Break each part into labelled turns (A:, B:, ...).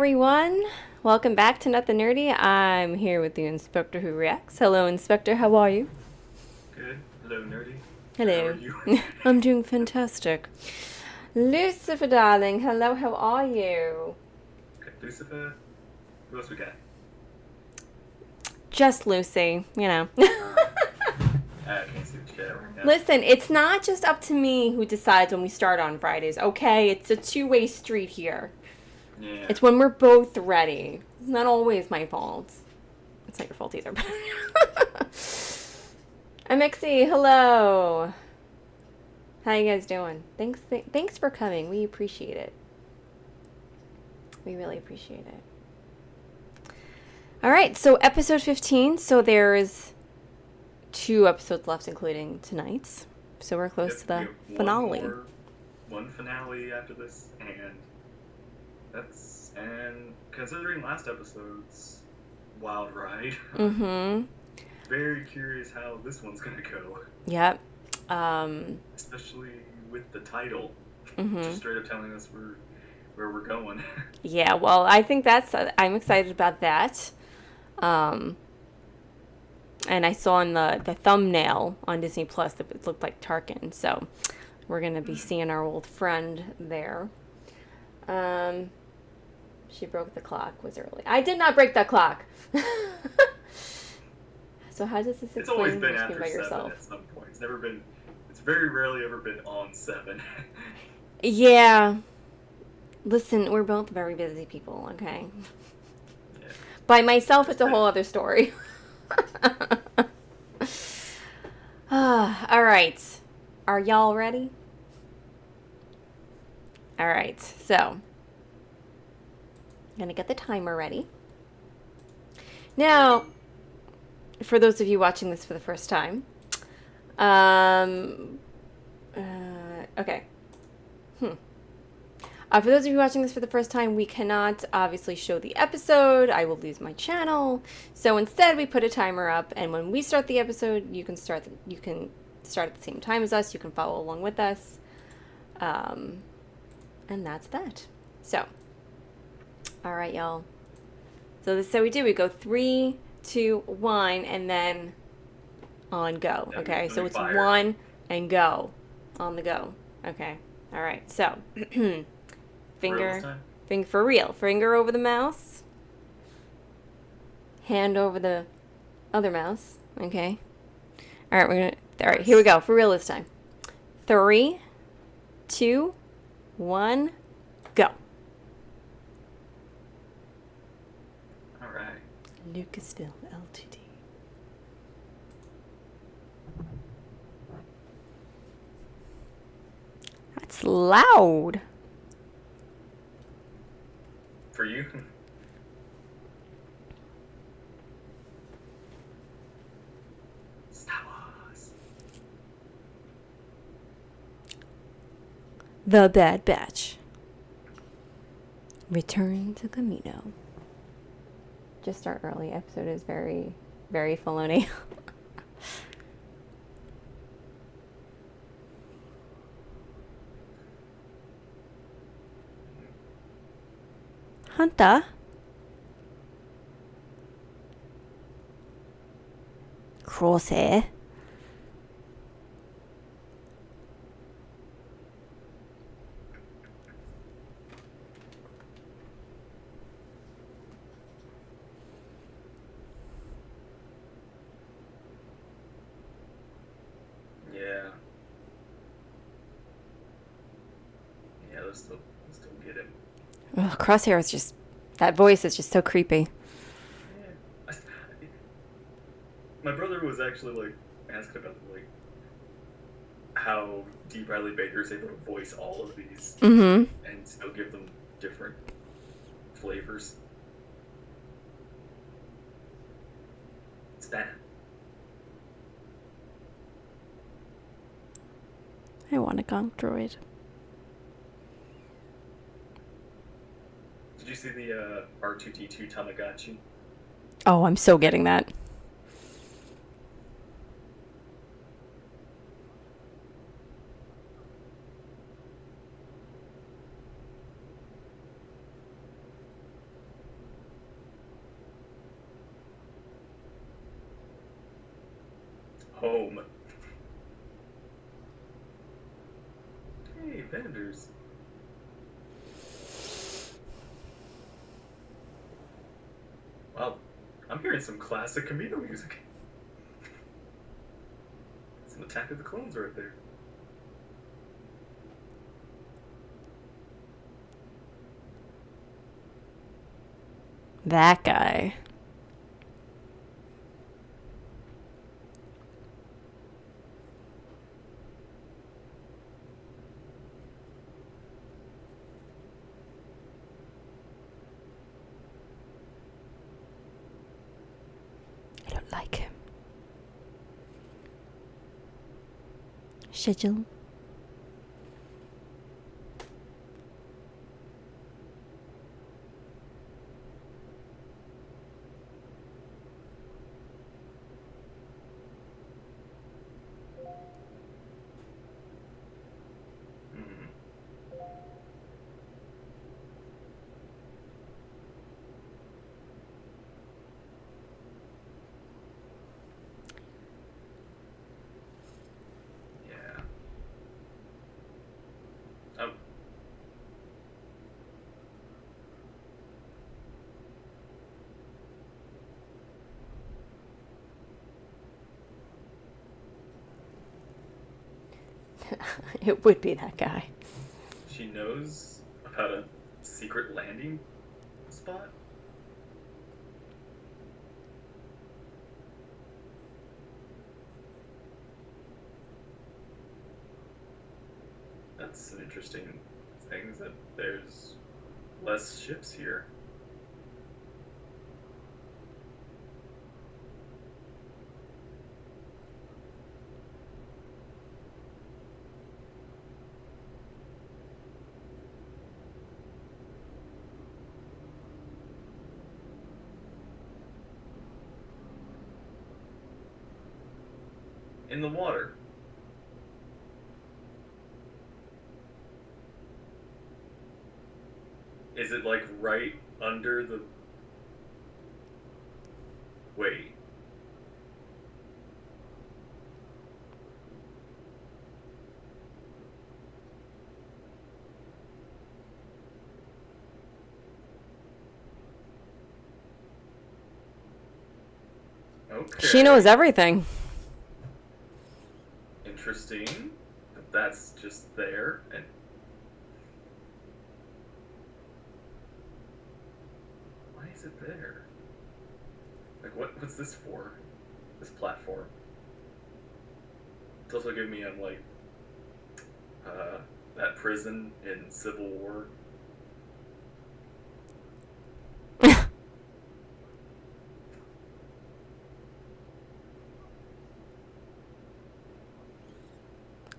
A: everyone. Welcome back to Nothing Nerdy. I'm here with the Inspector who reacts. Hello, Inspector. How are you?
B: Good. Hello, nerdy. How are
A: Hello.
B: you?
A: I'm doing fantastic. Lucifer, darling. Hello, how are you?
B: Okay, Lucifer. Who else we got?
A: Just Lucy, you know.
B: I can't see the chat right now.
A: Listen, it's not just up to me who decides when we start on Fridays, okay? It's a two-way street here.
B: Yeah.
A: It's when we're both ready. It's not always my fault. It's not your fault either. MXC, hello. How you guys doing? Thanks for coming. We appreciate it. We really appreciate it. All right, so episode 15. So there's 2 episodes left, including tonight's. So we're close to the finale.
B: One finale after this, and considering last episode's wild ride, very curious how this one's gonna go.
A: Yep.
B: Especially with the title, just straight up telling us where we're going.
A: Yeah, well, I think I'm excited about that. And I saw in the thumbnail on Disney Plus that it looked like Tarkin, so we're gonna be seeing our old friend there. She broke the clock. Was early. I did not break that clock. So how does this explain?
B: It's always been
A: what you
B: after
A: by
B: 7
A: yourself?
B: at some point. It's very rarely ever been on 7.
A: Yeah. Listen, we're both very busy people, okay?
B: Yeah.
A: By myself, it's a whole other story. All right. Are y'all ready? All right. So, I'm going to get the timer ready. Now, for those of you watching this for the first time, okay. For those of you watching this for the first time, we cannot obviously show the episode. I will lose my channel. So instead, we put a timer up, and when we start the episode, you can start at the same time as us. You can follow along with us, and that's that. So, all right, y'all. So this is how we do. We go 3, 2, 1, and then on go. Okay, so it's 1 and go, on the go. Okay, all right. So. Finger for real. Finger over the mouse. Hand over the other mouse. Okay. All right, here we go. For real this time. 3, 2, 1, go.
B: All right.
A: Lucasville Ltd. That's loud.
B: For you? Star Wars.
A: The Bad Batch. Return to Kamino. Just start early. Episode is very, very Filoni. Hunter. Crosshair.
B: Yeah. Yeah, let's still get him.
A: Ugh, Crosshair is just... That voice is just so creepy.
B: Yeah. My brother was actually, asking about, how D. Bradley Baker is able to voice all of these and still give them different flavors. It's that.
A: I want a gonk droid.
B: Did you see the R2-D2 Tamagotchi?
A: Oh, I'm so getting that.
B: Home. Hey, vendors. Wow, I'm hearing some classic Kamino music. Some Attack of the Clones right there.
A: That guy. I don't like him. Schedule.
B: Hmm. Yeah. Oh.
A: It would be that guy.
B: She knows about a secret landing spot? That's an interesting thing, is that there's less ships here. In the water. Is it like right under the. Wait. Okay.
A: She knows everything.
B: Interesting. But that's just there. And. Why is it there? Like, what's this for? This platform. It's also giving me, like, that prison in Civil War.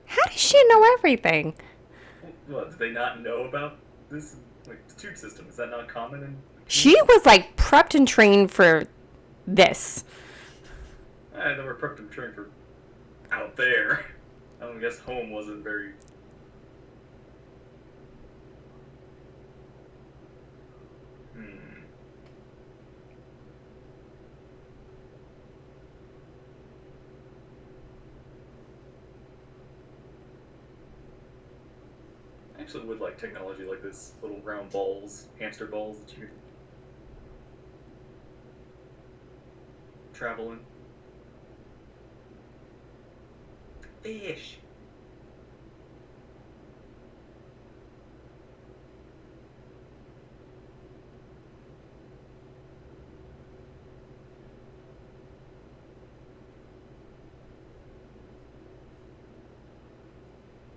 A: How does she know everything?
B: What, do they not know about this? Like, the tube system, is that not common in.
A: She was like prepped and trained for this.
B: I never prepped and trained for out there. I don't guess home wasn't very. Hmm. I actually would like technology like this. Little round balls, hamster balls that you could travel in. Fish.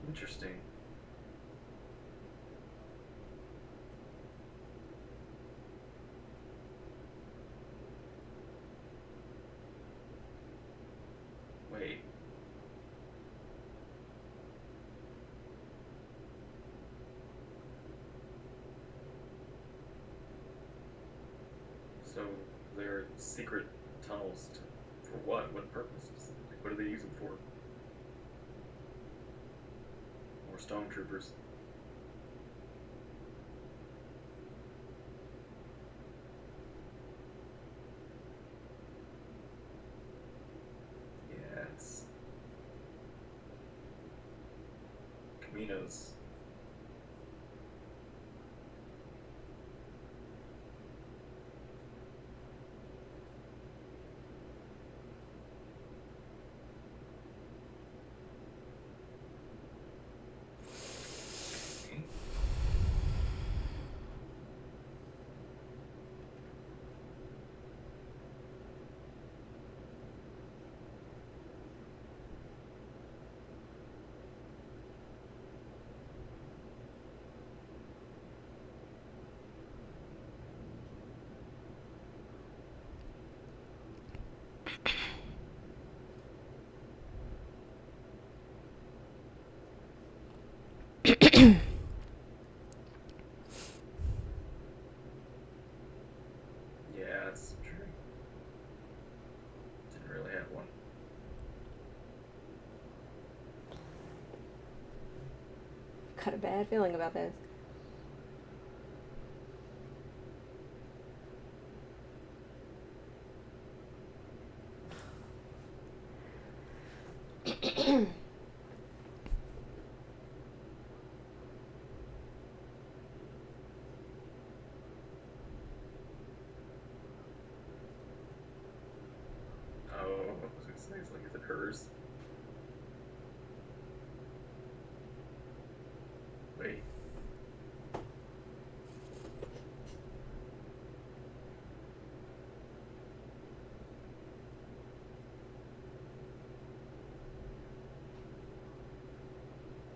B: Interesting. Wait. So there are secret tunnels for what? What purpose? Like, what do they use them for? More stormtroopers. Yeah, it's Caminos. Okay. Yeah, that's true. Didn't really have one.
A: Got a bad feeling about this.
B: Oh, I was gonna say, it's like, is it hers? Wait.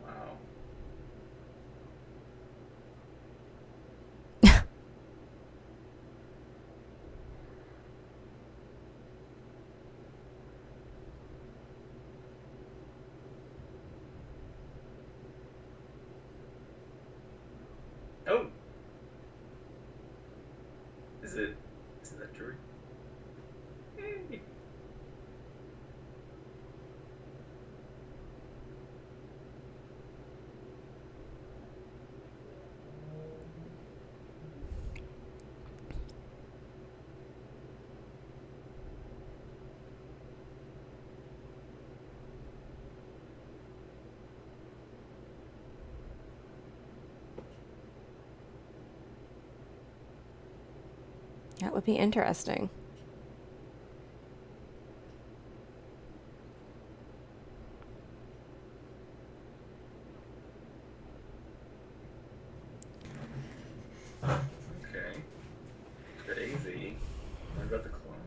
B: Wow. Oh! Is it? Is it that jewelry? Hey.
A: That would be interesting.
B: Okay. Crazy. What about the clone?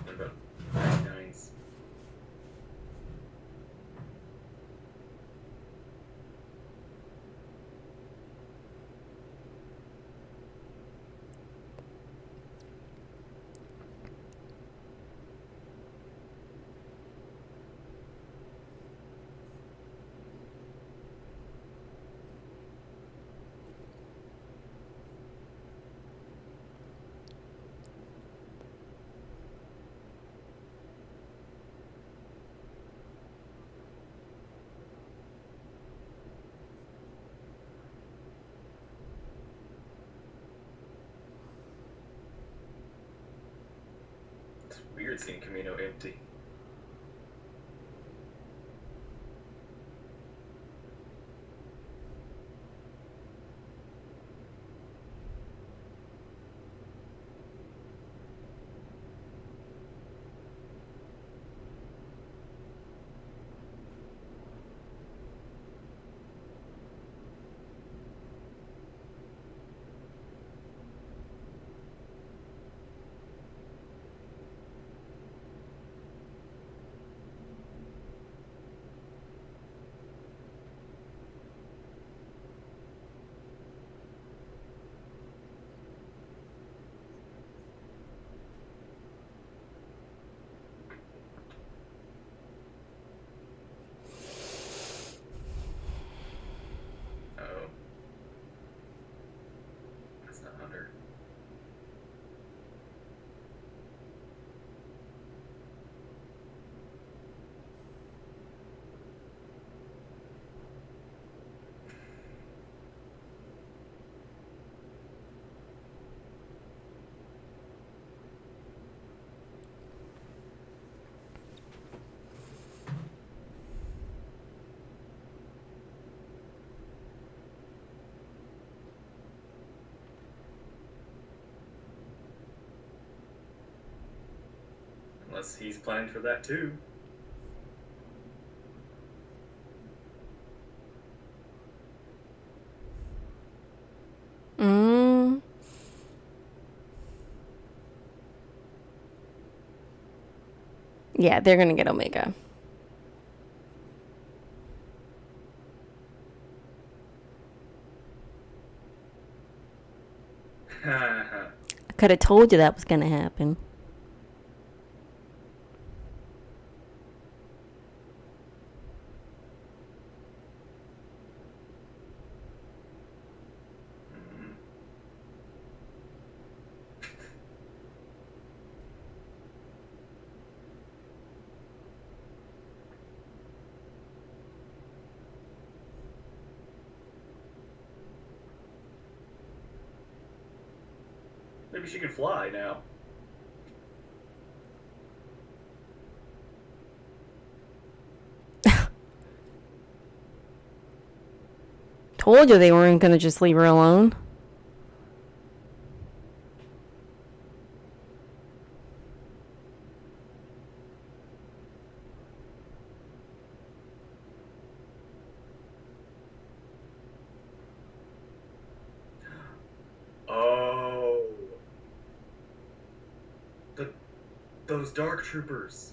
B: What about 99's? It's weird seeing Kamino empty. Unless he's planning for that too.
A: Mm. Yeah, they're gonna get Omega. I could have told you that was gonna happen.
B: Maybe she can fly now.
A: Told you they weren't gonna just leave her alone.
B: Oh. The, those dark troopers.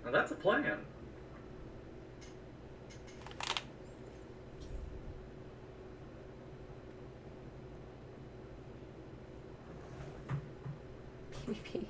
B: Now that's a plan.
A: Maybe.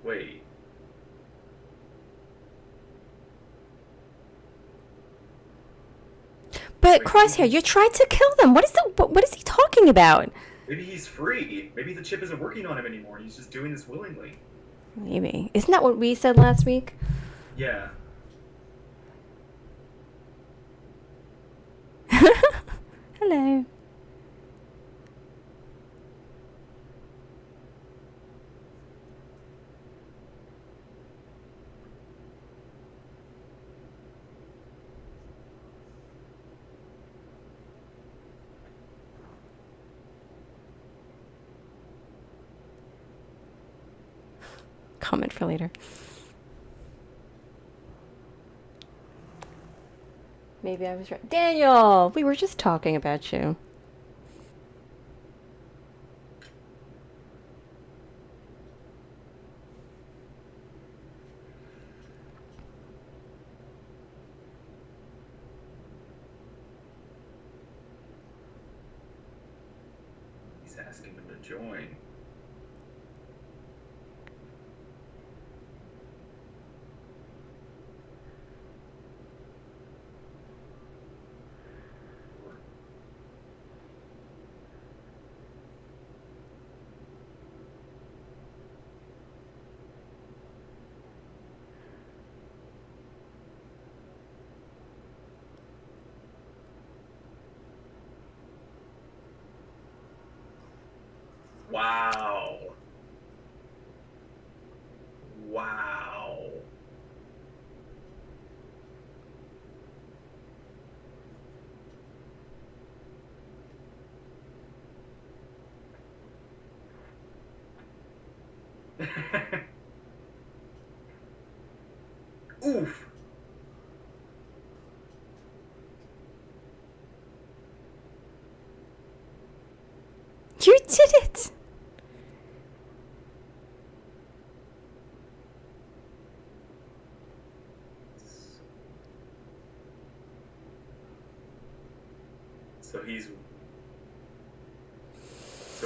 B: Wait.
A: But
B: Wait,
A: Crosshair, you tried to kill them. What is he talking about?
B: Maybe he's free. Maybe the chip isn't working on him anymore. He's just doing this willingly.
A: Maybe. Isn't that what we said last week?
B: Yeah.
A: Hello. Comment for later. Maybe I was right. Daniel, we were just talking about you.
B: He's asking him to join. Wow. Wow. Oof.
A: You did it!
B: So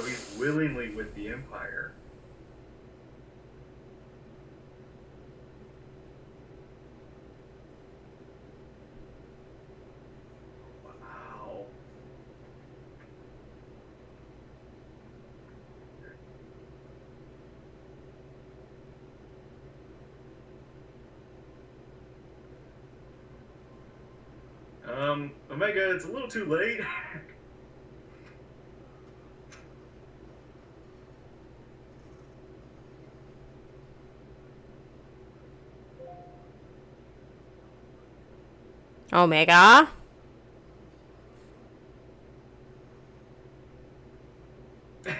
B: he's willingly with the Empire. Omega, it's a little too late.
A: Omega?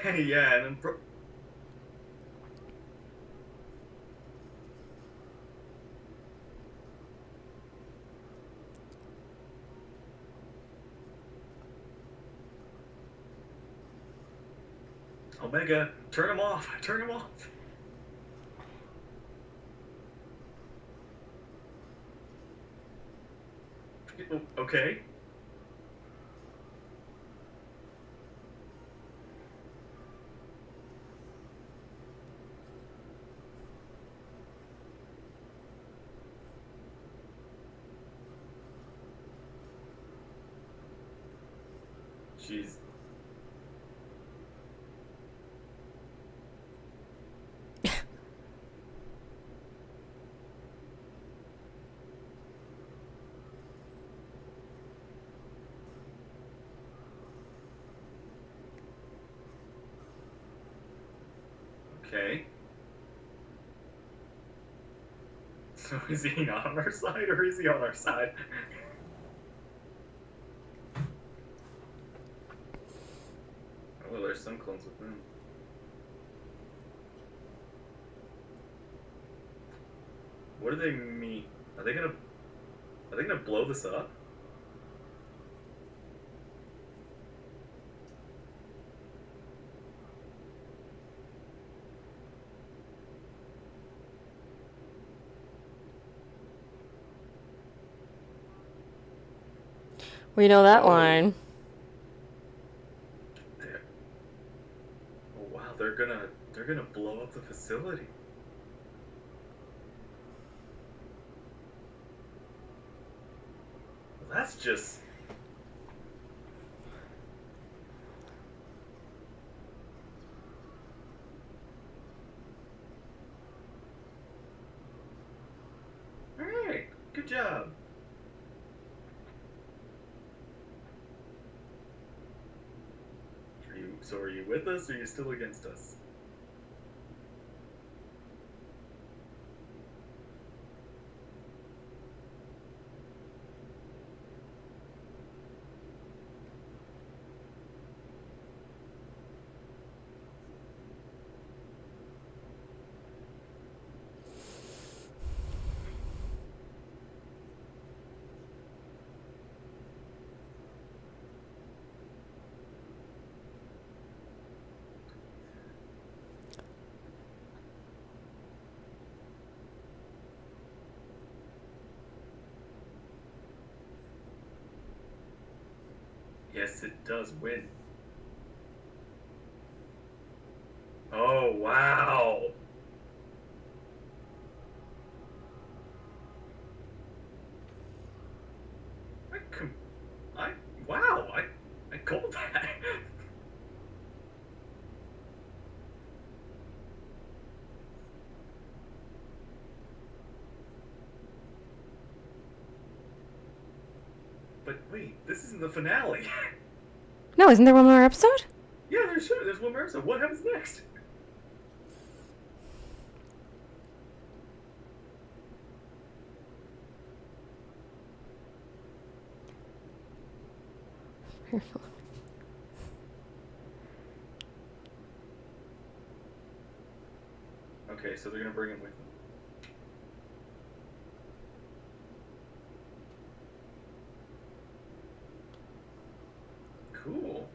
B: Yeah, and then Omega, turn him off. Turn him off. Okay. Jeez. Okay. So is he not on our side, or is he on our side? Oh, there's some clones with him. What do they mean? Are they gonna blow this up?
A: We know that
B: Oh.
A: line.
B: Oh wow, they're gonna blow up the facility. Well, that's just. All right, good job. Are you with us, or are you still against us? Yes, it does win. Oh wow. I com- I wow. I called that. But wait, this isn't the finale.
A: No, isn't there one more episode?
B: Yeah, there's one more episode. What happens next? Okay, so they're gonna bring him with them. Cool.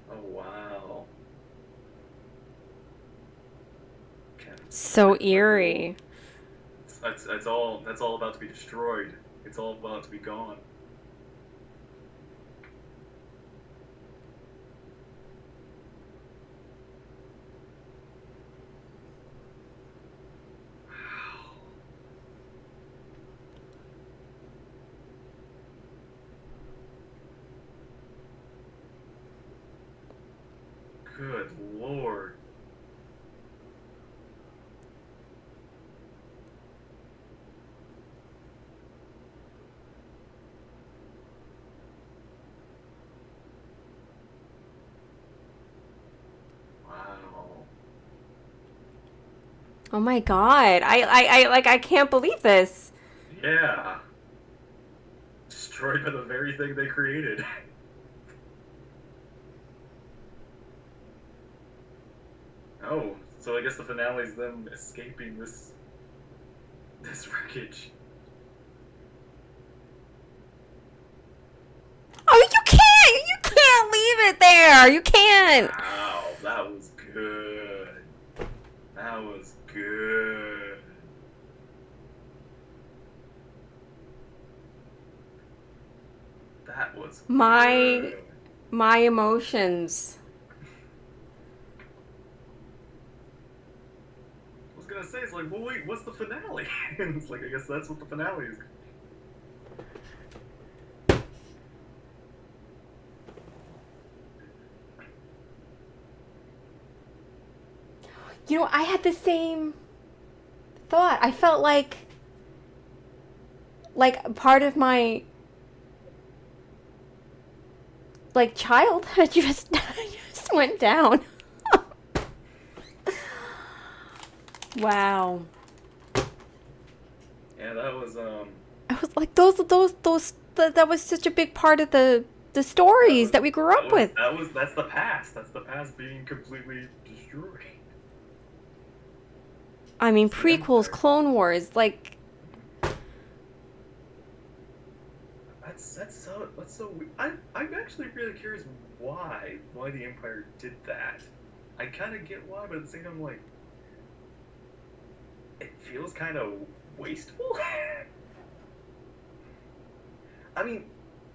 B: Oh wow.
A: So eerie.
B: That's all about to be destroyed. It's all about to be gone. Wow. Good lord. Wow.
A: Oh my god. I can't believe this.
B: Yeah. Destroyed by the very thing they created. Oh, so I guess the finale is them escaping this wreckage.
A: Oh, you can't leave it there. You can't.
B: Wow, that was good. That was good. That was
A: My
B: good.
A: my emotions.
B: I was gonna say, it's like, well, wait, what's the finale? And it's like, I guess that's what the finale is.
A: You know, I had the same thought. I felt like part of my like childhood just went down. Wow.
B: Yeah, that was
A: I was like that was such a big part of the stories that we grew up with.
B: that's the past. That's the past being completely destroyed.
A: I mean,
B: It's the
A: prequels,
B: Empire.
A: Clone Wars, like
B: That's so. I'm actually really curious why the Empire did that. I kind of get why, but at the same time, I'm like, it feels kind of wasteful. I mean,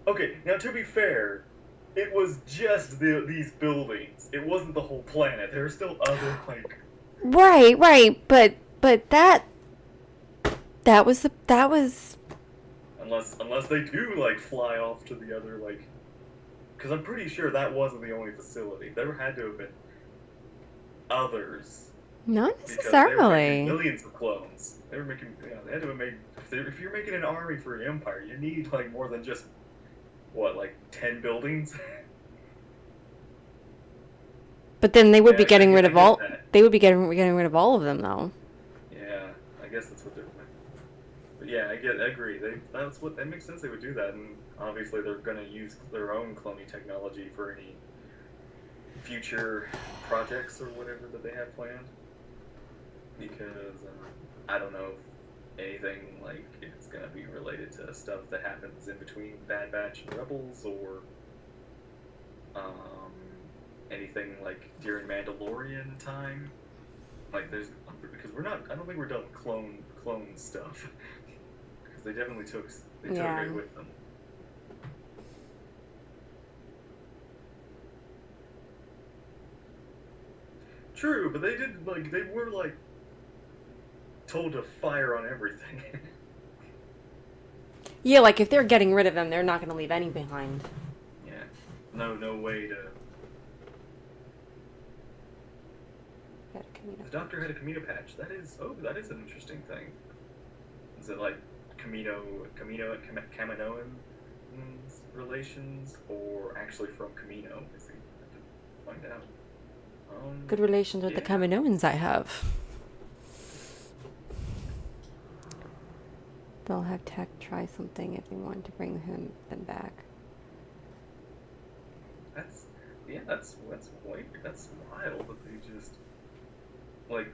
B: okay, now to be fair, it was just these buildings. It wasn't the whole planet. There were still other like
A: right, but that was
B: unless they do like fly off to the other like, because I'm pretty sure that wasn't the only facility. There had to have been others
A: not
B: because they were making
A: necessarily.
B: millions of clones. They were making, they had to have made. If you're making an army for an empire, you need like more than just what, like 10 buildings.
A: But then they would be
B: Yeah,
A: getting rid
B: I
A: of
B: get
A: all.
B: that.
A: They would be getting rid of all of them, though.
B: Yeah, I guess that's what they're. But yeah, I agree. That makes sense. They would do that, and obviously they're gonna use their own cloning technology for any future projects or whatever that they have planned. Because I don't know if anything like it's gonna be related to stuff that happens in between Bad Batch and Rebels, or um, anything like during Mandalorian time. Like there's because we're not. I don't think we're done with clone stuff. Because they definitely took
A: Yeah.
B: it with them. True, but they were like told to fire on everything.
A: Yeah, like if they're getting rid of them, they're not going to leave any behind.
B: Yeah, no way to.
A: Got a Kamino
B: The
A: patch.
B: doctor had a Kamino patch. That is an interesting thing. Is it like and Kaminoans relations, or actually from Kamino? I think I have to find out.
A: Good relations with the
B: Yeah.
A: Kaminoans I have. They'll have Tech try something if they want to bring them back.
B: That's that's wild that they just like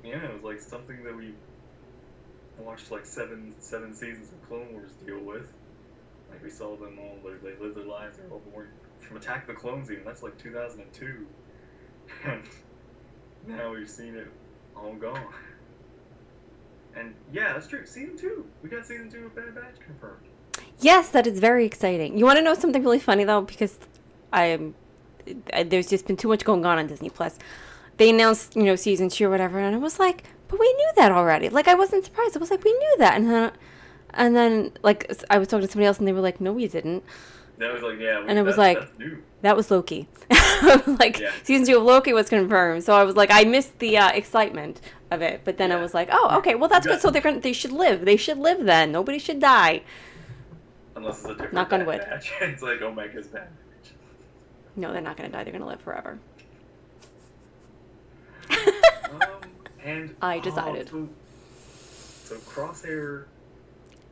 B: it was like something that we watched like seven seasons of Clone Wars deal with. Like we saw them all, they lived their lives, they're all born from Attack of the Clones even. That's like 2002, and now we've seen it all gone. And yeah, that's true. Season 2, we got season 2 of Bad Batch confirmed.
A: Yes, that is very exciting. You want to know something really funny though, because there's just been too much going on Disney Plus. They announced, season 2 or whatever, and I was like, but we knew that already. Like I wasn't surprised. I was like, we knew that, and then like I was talking to somebody else, and they were like, no, we didn't.
B: That was like, yeah,
A: And it was like,
B: that's new.
A: that was Loki. Like,
B: Yeah.
A: season 2 of Loki was confirmed. So I was like, I missed the excitement of it. But then I
B: Yeah.
A: was like, oh, okay, well, that's good. So they should live. They should live then. Nobody should die.
B: Unless it's a different
A: Knock on
B: bad
A: wood.
B: batch. It's like Omega's bad batch.
A: No, they're not going to die. They're going to live forever.
B: And
A: I decided.
B: So Crosshair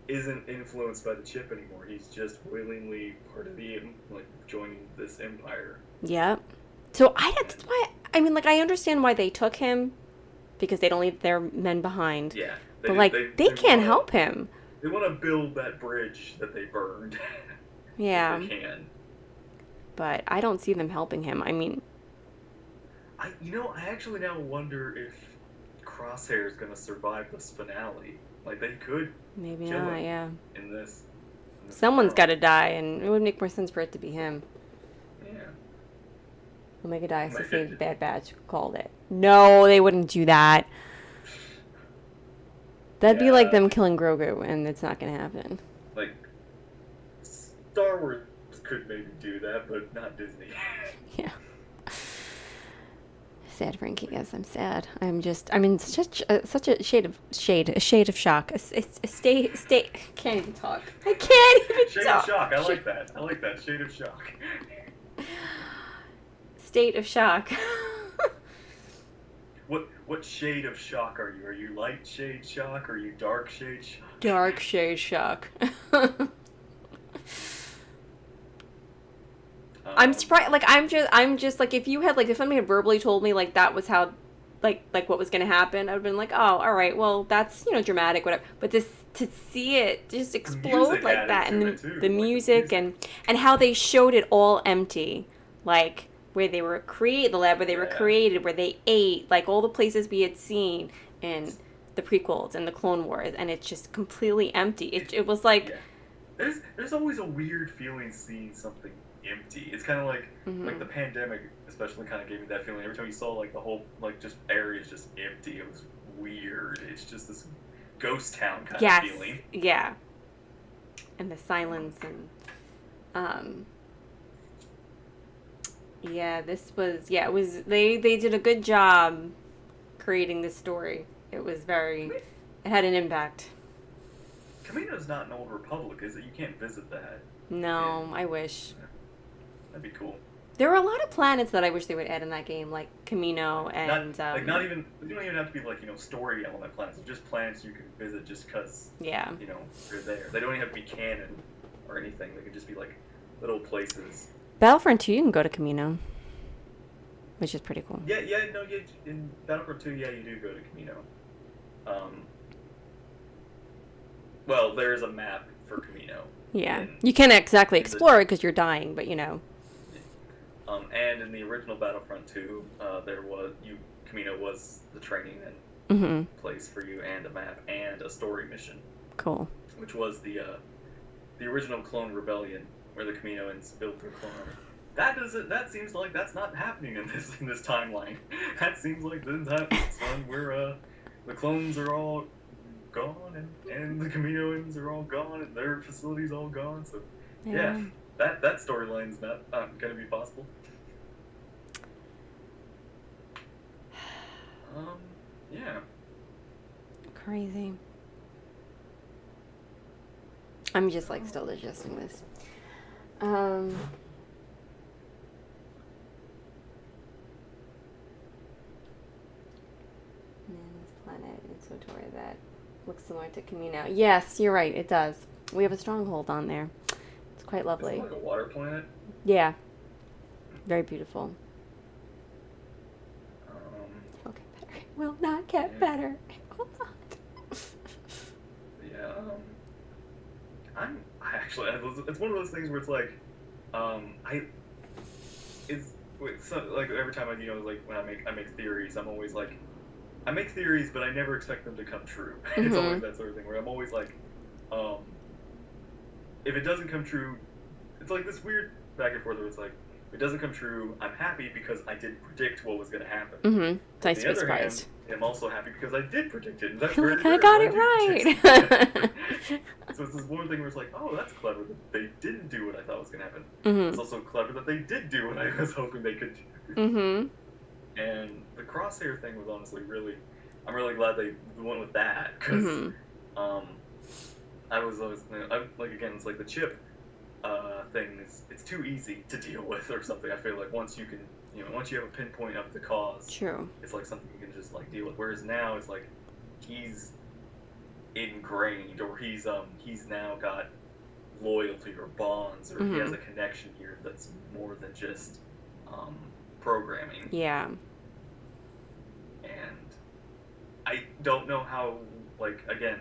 B: isn't influenced by the chip anymore. He's just willingly part of the joining this empire.
A: Yeah. So that's why I mean, like, I understand why they took him, because they don't leave their men behind.
B: Yeah.
A: But like they can't help him.
B: They want to build that bridge that they burned.
A: Yeah.
B: If they can.
A: But I don't see them helping him. I mean,
B: I actually now wonder if Crosshair is gonna survive this finale. Like, they could
A: maybe
B: kill
A: not.
B: him
A: Yeah.
B: in this
A: Someone's
B: finale.
A: got to die, and it would make more sense for it to be him.
B: Yeah.
A: Omega dies to
B: Omega
A: save the
B: did.
A: Bad Batch. Called it. No, they wouldn't do that. That'd be like them killing Grogu, and it's not gonna happen.
B: Like, Star Wars could maybe do that, but not Disney.
A: Yeah. Sad, Frankie. Yes, I'm sad. I'm in such a shade of shock. A state. Can't even talk. I can't even
B: Shade
A: talk.
B: of shock. I like that. Shade of shock.
A: State of shock.
B: What shade of shock are you? Are you light shade shock? Or are you dark shade shock?
A: Dark shade shock. I'm surprised. Like, I'm just like, if you had, like, if somebody had verbally told me, like, that was how, like what was gonna happen, I would have been like, oh, all right, well, that's, dramatic, whatever. But to see it just explode like that, and the music and how they showed it all empty, like where they were the lab where they were created, where they ate, like all the places we had seen in the prequels and the Clone Wars, and it's just completely empty. It was like,
B: there's always a weird feeling seeing something empty. It's kind of like like the pandemic especially kind of gave me that feeling. Every time you saw like the whole just area is just empty, it was weird. It's just this ghost town kind of feeling.
A: Yeah. And the silence and it was they did a good job creating this story. It had an impact.
B: Kamino's not an old republic, is it? You can't visit that.
A: No, I wish.
B: That'd be cool.
A: There were a lot of planets that I wish they would add in that game, like Kamino and...
B: not even... You don't even have to be, story element planets. They're just planets you can visit just because, they're there. They don't even have to be canon or anything. They can just be, little places.
A: Battlefront 2, you can go to Kamino, which is pretty cool.
B: In Battlefront 2, you do go to Kamino. Well, there is a map for Kamino.
A: Yeah. You can't exactly explore it because you're dying, but,
B: And in the original Battlefront 2, Kamino was the training and place for you, and a map, and a story mission.
A: Cool.
B: Which was the original Clone Rebellion, where the Kaminoans built their clone army. That seems like that's not happening in this timeline. That seems like this is happening, son. Where the clones are all gone, and the Kaminoans are all gone, and their facility's all gone. So yeah. That storyline's not going to be possible. Yeah.
A: Crazy. I'm just still digesting this. Man, this planet is Sotora that looks similar to Kamino. Yes, you're right. It does. We have a stronghold on there. It's quite lovely.
B: Is it like a water planet?
A: Yeah. Very beautiful. Will not get better. It will not.
B: Yeah. It's one of those things where it's like, every time when I make theories, I'm always like, I make theories, but I never expect them to come true. It's always that sort of thing where I'm always like, if it doesn't come true, it's like this weird back and forth where it's like, if it doesn't come true, I'm happy because I didn't predict what was going to happen.
A: Nice to be surprised.
B: am also happy because I did predict it. And that's
A: You're
B: very
A: like, I
B: rare
A: got
B: when
A: it
B: I do
A: right.
B: predict. So it's this one thing where it's like, oh, that's clever that they didn't do what I thought was going to happen. It's
A: Mhm.
B: also clever that they did do what I was hoping they could do.
A: Mhm.
B: And the crosshair thing was honestly really, I'm really glad they went with that because
A: Mhm.
B: um, I was always, like, again, it's like the chip thing is, it's too easy to deal with or something. I feel like once you can, once you have a pinpoint of the cause,
A: True.
B: it's like something you can just like deal with. Whereas now it's like he's ingrained, or he's now got loyalty or bonds, or he has
A: Mhm.
B: a connection here that's more than just um, programming.
A: Yeah.
B: And I don't know how, like, again,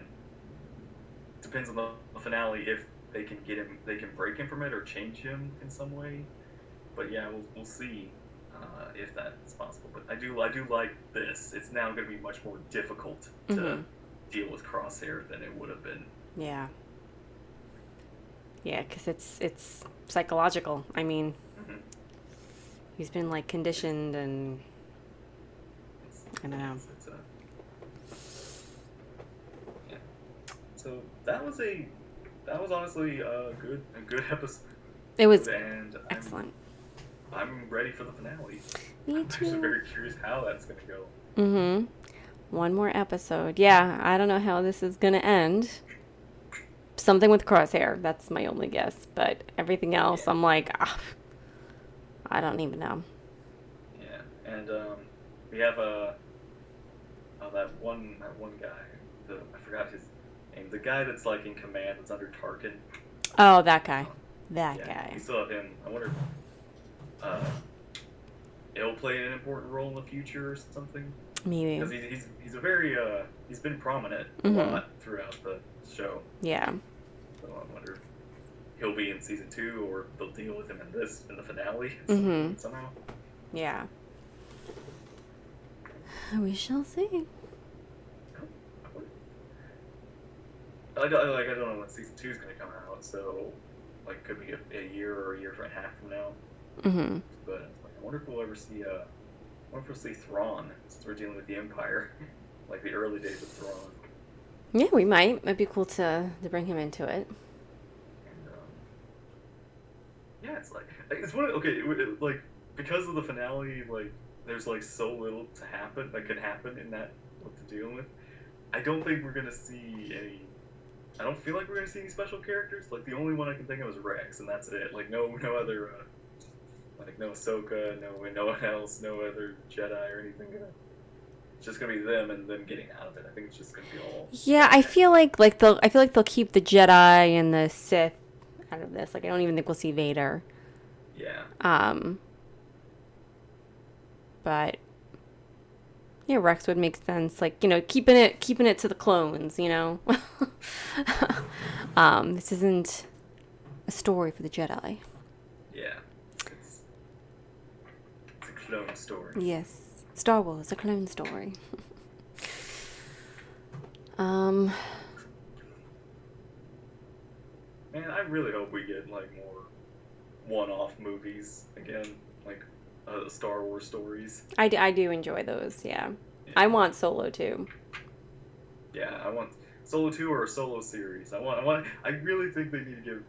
B: depends on the finale if they can break him from it or change him in some way. But yeah, we'll see if that's possible. But I do like this. It's now going to be much more difficult to
A: Mhm.
B: deal with Crosshair than it would have been.
A: Yeah. Yeah, because it's psychological. I mean,
B: Mm-hmm.
A: he's been like conditioned, and I don't know.
B: It's yeah. So that was honestly a good episode,
A: It was
B: and
A: excellent.
B: I'm ready for the finale.
A: Me
B: I'm actually
A: too.
B: very curious how that's gonna go.
A: Mhm. One more episode. Yeah, I don't know how this is gonna end. Something with Crosshair. That's my only guess. But everything else,
B: Yeah,
A: I'm like, I don't even know.
B: yeah, and we have that one guy. I forgot his name. The guy that's like in command, that's under Tarkin.
A: Oh, that guy.
B: Um,
A: That
B: yeah, we
A: guy.
B: still have him. I wonder if uh, he'll play an important role in the future or something.
A: Maybe.
B: Because he's a very he's been prominent a
A: Mhm.
B: lot throughout the show.
A: Yeah.
B: So I wonder if he'll be in season 2 or they'll deal with him in the finale
A: Mhm.
B: somehow.
A: Yeah. We shall see.
B: I don't know when season 2 is going to come out, so like could be a year or a year and a half from now.
A: Mhm.
B: But like, I wonder if we'll ever see Thrawn, since we're dealing with the Empire, like the early days of Thrawn.
A: Yeah, we might. It'd be cool to bring him into it.
B: And yeah, it's like it's one of, okay, like because of the finale, like there's like so little to happen that could happen in that what to deal with. I don't think we're gonna see any. I don't feel like we're gonna see any special characters. Like the only one I can think of is Rex, and that's it. Like no other like no Ahsoka, no one else, no other Jedi or anything. It's just gonna be them and them getting out of it. I think it's just gonna be all.
A: Yeah, I feel like they'll keep the Jedi and the Sith out of this. Like I don't even think we'll see Vader.
B: Yeah.
A: But yeah, Rex would make sense. Like, keeping it to the clones, This isn't a story for the Jedi.
B: Yeah. It's a clone story.
A: Yes. Star Wars, a clone story. um
B: Man, I really hope we get like more one-off movies again, like Star Wars stories.
A: I do enjoy those, yeah.
B: Yeah.
A: I want Solo too.
B: Yeah, I want Solo 2 or a Solo series. I really think they need to give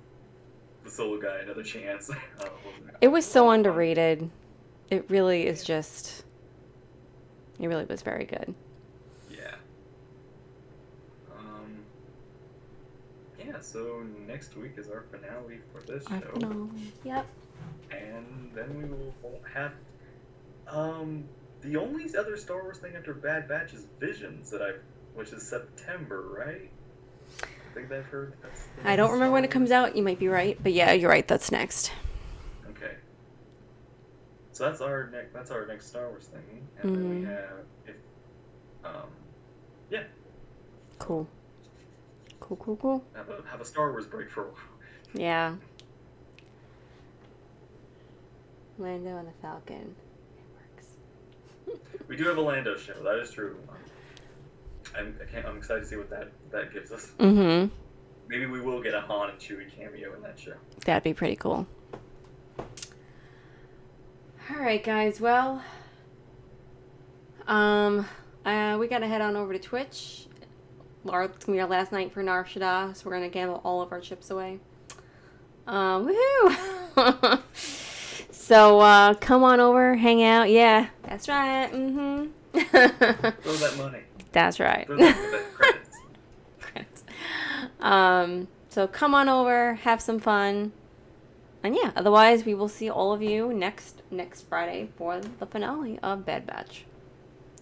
B: the Solo guy another chance.
A: It was so underrated. It really is just. It really was very good.
B: Yeah. Yeah, so next week is our finale for this
A: Our
B: show.
A: finale. Yep.
B: And then we will have the only other Star Wars thing after Bad Batch is Visions which is September, right? I think I've heard that's
A: I don't remember when it comes out. You might be right, but yeah, you're right. That's next.
B: Okay. So that's our next Star Wars thing, and then we have yeah.
A: Cool. Cool.
B: Have a Star Wars break for a while.
A: Yeah. Lando and the Falcon. It works.
B: We do have a Lando show. That is true. I'm excited to see what that gives us.
A: Mm-hmm.
B: Maybe we will get a Han and Chewie cameo in that show.
A: That'd be pretty cool. All right, guys. Well, We gotta head on over to Twitch. It's gonna be our last night for Nar Shaddaa, so we're gonna gamble all of our chips away. Woohoo! So come on over, hang out. Yeah, that's right.
B: Throw that money.
A: That's right.
B: Throw that credits.
A: So come on over, have some fun. And yeah, otherwise we will see all of you next Friday for the finale of Bad Batch.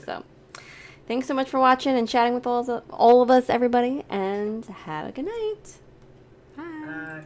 A: So thanks so much for watching and chatting with all of us, everybody, and have a good night. Bye.
B: Bye.